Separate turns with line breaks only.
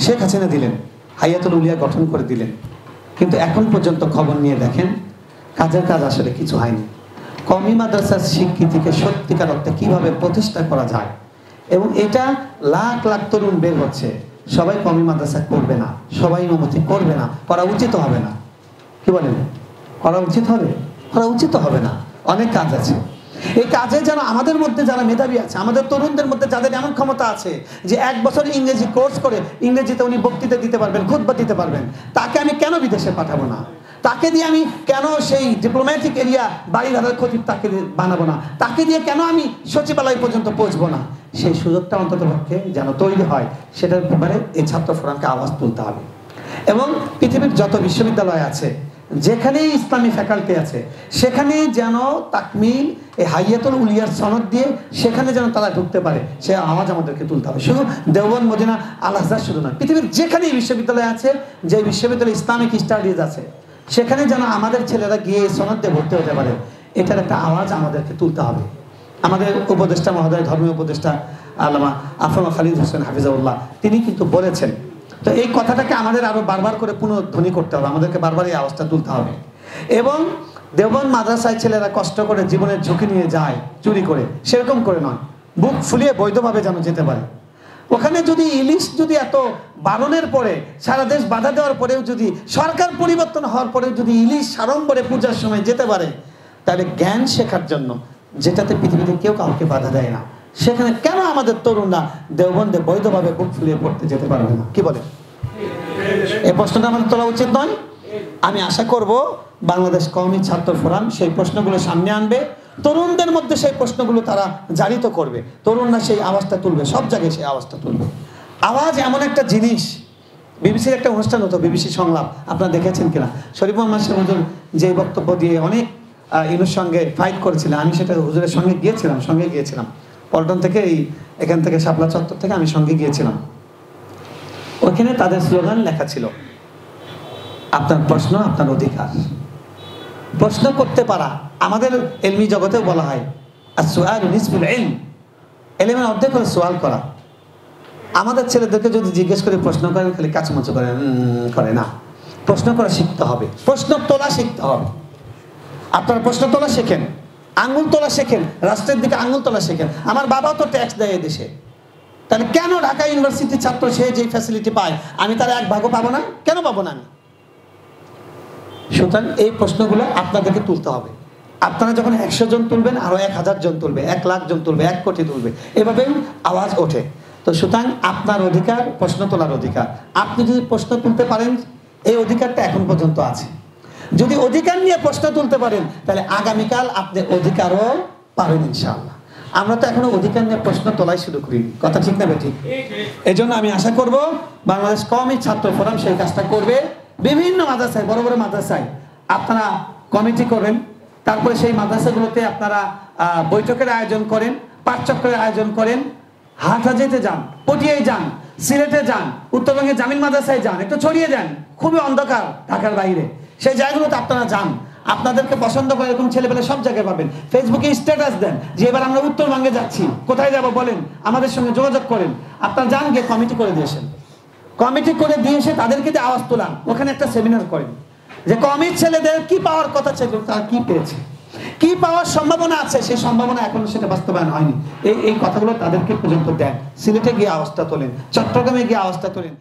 শেখ হাসিনা দিলেন, হাইয়াতুল উলিয়া গঠন করে দিলেন, কিন্তু এখন পর্যন্ত খবর নিয়ে দেখেন কাজের কাজ আসলে কিছু হয়নি। কওমি মাদ্রাসার স্বীকৃতিকে সত্যিকার অর্থে কীভাবে প্রতিষ্ঠা করা যায়, এবং এটা লাখ লাখ তরুণ বের হচ্ছে, সবাই কওমি মাদ্রাসা করবে না, সবাই ইমামতি করবে না, করা উচিত হবে না। কি বলেন, করা উচিত হবে? করা উচিত হবে না। অনেক কাজ আছে। এই কাজে যেন আমাদের মধ্যে যারা মেধাবী আছে, আমাদের তরুণদের মধ্যে যাদের এমন ক্ষমতা আছে যে 1 বছর ইংরেজি কোর্স করে ইংরেজিতে উনি বক্তৃতা দিতে পারবেন, খুতবা দিতে পারবেন, তাকে আমি কেন বিদেশে পাঠাবো না? তাকে দিয়ে আমি কেন সেই ডিপ্লোম্যাটিক এরিয়া বাড়িঘরের খতিব তাকে বানাবো না? তাকে দিয়ে কেন আমি সচিবালয় পর্যন্ত পৌঁছবো না? সেই সুযোগটা অন্তত পক্ষে যেন তৈরি হয়, সেটার ব্যাপারে এই ছাত্র ফোরামকে আওয়াজ তুলতে হবে। এবং পৃথিবীর যত বিশ্ববিদ্যালয় আছে, যেখানে ইসলামী ফ্যাকাল্টি আছে, সেখানে যেন তাকমিল এই হাইয়াতুল উলিয়ার সনদ দিয়ে সেখানে যেন তারা ঢুকতে পারে, সে আওয়াজ আমাদেরকে তুলতে হবে। শুধু দেওবন্দ, মদিনা, আল আজহার শুধু নয়, পৃথিবীর যেখানেই বিশ্ববিদ্যালয় আছে, যে বিশ্ববিদ্যালয়ে ইসলামিক স্টাডিজ আছে, সেখানে যেন আমাদের ছেলেরা গিয়ে সনদ দিয়ে ভর্তি হতে পারে, এটার একটা আওয়াজ আমাদেরকে তুলতে হবে। আমাদের উপদেষ্টা মহোদয়, ধর্মীয় উপদেষ্টা আল্লামা আফরমা খালিদ হোসেন হাফিজাউল্লাহ, তিনি কিন্তু বলেছেন। তো এই কথাটাকে আমাদের আরো বারবার করে পুনর্ধ্বনি করতে হবে, আমাদেরকে বারবার এই আওয়াজটা তুলতে হবে। এবং দেওবন্দ মাদ্রাসায় ছেলেরা কষ্ট করে জীবনের ঝুঁকি নিয়ে যায় চুরি করে, সেরকম করে নয়, বুক ফুলিয়ে বৈধভাবে যেন যেতে পারে। ওখানে যদি ইলিশ যদি এত বারণের পরে, সারা দেশ বাধা দেওয়ার পরেও, যদি সরকার পরিবর্তন হওয়ার পরেও যদি ইলিশ সাড়ম্বরে পূজার সময় যেতে পারে, তাহলে জ্ঞান শেখার জন্য, যেটাতে পৃথিবীতে কেউ কাউকে বাধা দেয় না, সেখানে কেন আমাদের তরুণরা দেওবন্দে বৈধভাবে বুক ফুলিয়ে পড়তে যেতে পারবে না? কি বলে? এই প্রশ্নটা আমাদের তোলা উচিত নয়? আমি আশা করব বাংলাদেশ কওমি ছাত্র ফোরাম সেই প্রশ্নগুলো সামনে আনবে, তরুণদের মধ্যে সেই প্রশ্নগুলো তারা জারিত করবে, তরুণরা সেই আওয়াজটা তুলবে, সব জায়গায় সেই আওয়াজটা তুলবে। আওয়াজ এমন একটা জিনিস, বিবিসির একটা অনুষ্ঠান হতো, বিবিসি সংলাপ, আপনারা দেখেছেন কিনা? শরীফ মোহাম্মদ হুজুর যে বক্তব্য দিয়ে অনেক ইনুর সঙ্গে ফাইট করেছিলেন, আমি সেটা হুজুরের সঙ্গে গিয়েছিলাম পল্টন থেকে, এখান থেকে শাপলা চত্বর থেকে আমি সঙ্গে গিয়েছিলাম। ওখানে তাদের স্লোগান লেখা ছিল, আপনার প্রশ্ন আপনার অধিকার। প্রশ্ন করতে পারা, আমাদের এলমি জগতেও বলা হয় আসসুআলু নিসফুল ইলম, ইলমের অর্ধেক হলো সওয়াল করা। আমাদের ছেলেদেরকে যদি জিজ্ঞেস করে প্রশ্ন করেন, খালি কাচুমাচু করে না। প্রশ্ন করা শিখতে হবে, প্রশ্ন তোলা শিখতে হবে। আপনারা প্রশ্ন তোলা শেখেন, আঙ্গুল তোলা শেখেন, রাষ্ট্রের দিকে আঙ্গুল তোলা শেখেন। আমার বাবাও তো ট্যাক্স দেয় এদেশে, তাহলে কেন ঢাকা ইউনিভার্সিটির ছাত্র সে যে ফ্যাসিলিটি পায়, আমি তার 1 ভাগও পাবো না? কেন পাবো না আমি? সুতরাং এই প্রশ্নগুলো আপনাদেরকে তুলতে হবে। আপনারা যখন 100 জন তুলবেন, আরো 1000 জন তুলবে, 1 লাখ জন তুলবে, 1 কোটি তুলবে, এভাবে আওয়াজ ওঠে। তো সুতরাং আপনার অধিকার প্রশ্ন তোলার অধিকার। আপনি যদি প্রশ্ন তুলতে পারেন, এই অধিকারটা এখন পর্যন্ত আছে। যদি অধিকার নিয়ে প্রশ্ন তুলতে পারেন, তাহলে আগামীকাল আপনি অধিকারও পাবেন ইনশাআল্লাহ। আমরা তো এখনো অধিকার নিয়ে প্রশ্ন তোলাই শুরু করি, কথা ঠিক না বেঠিক? এই জন্য আমি আশা করব বাংলাদেশ কওমি ছাত্র ফোরাম সেই কাজটা করবে। বিভিন্ন মাদ্রাসায়, বড় বড় মাদ্রাসায় আপনারা কমিটি করেন, তারপরে সেই মাদ্রাসাগুলোতে আপনারা বৈঠকের আয়োজন করেন, পাঠচক্রের আয়োজন করেন, হাটহাজারিতে যান, পটিয়ায় যান, সিলেটে যান, উত্তরবঙ্গে জামিল মাদ্রাসায় যান, একটু ছড়িয়ে যান, খুবই অন্ধকার ঢাকার বাইরে, সেই জায়গাগুলোতে আপনারা যান। আপনাদেরকে পছন্দ করে এরকম ছেলেপেলে সব জায়গায় পাবেন। ফেসবুকে স্ট্যাটাস দেন যে এবার আমরা উত্তরবঙ্গে যাচ্ছি, কোথায় যাব বলেন, আমাদের সঙ্গে যোগাযোগ করেন। আপনারা যান, গিয়ে কমিটি করে দিয়েছেন, কমিটি করে দিয়ে এসে তাদেরকে যে আওয়াজ তোলান, ওখানে একটা সেমিনার করেন যে কমির ছেলেদের কি পাওয়ার কথা ছিল, তারা কি পেয়েছে, কি পাওয়ার সম্ভাবনা আছে, সেই সম্ভাবনা এখনো সেটা বাস্তবায়ন হয়নি। এই কথাগুলো তাদেরকে পর্যন্ত দেন। সিলেটে গিয়ে আওয়াজটা তোলেন, চট্টগ্রামে গিয়ে আওয়াজটা তোলেন।